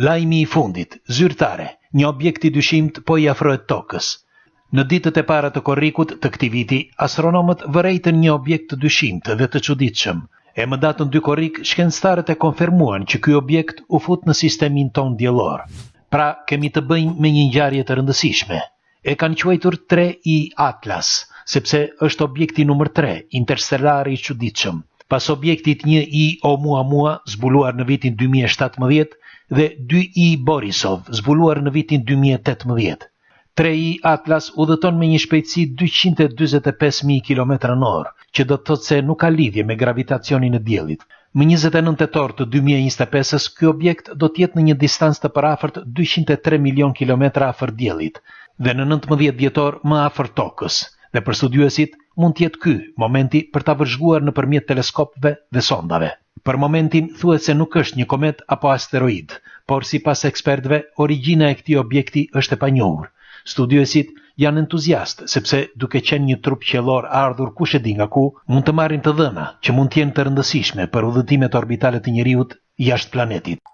Lajmi i fundit, zyrtare, një objekt i dyshimt po i afrohet tokës. Në ditët e para të korrikut të këtij viti, astronomët vërejtën një objekt të dyshimt dhe të çuditshëm. E më datën 2 korrik, shkencëtarët e konfirmuan që ky objekt u fut në sistemin ton diellor. Pra, kemi të bëjmë me një ngjarje të rëndësishme. E kanë quajtur 3i Atlas, sepse është objekti numër 3, interstellar i çuditshëm, pas objektit 1i Oumuamua, zbuluar në vitin 2017, dhe 2i Borisov, zbuluar në vitin 2018. 3i Atlas udhëton me një shpejtësi 245.000 km/h, që do të thotë se nuk ka lidhje me gravitacionin e diellit. Më 29 tetor të 2025-s, ky objekt do të jetë në një distancë të përafërt 203 milion kilometra afër diellit dhe në 19 dhjetor më afër tokës. Dhe për studiuesit mund të jetë ky momenti për ta vëzhguar nëpërmjet teleskopëve dhe sondave. Për momentin thuhet se nuk është një komet apo asteroid, por sipas ekspertëve, origjina e këtij objekti është e panjohur. Studiuesit janë entuziastë sepse duke qenë një trup qiellor ardhur kush e di nga ku, mund të marrin të dhëna që mund të jenë të rëndësishme për udhëtimet orbitale të njerëzit jashtë planetit.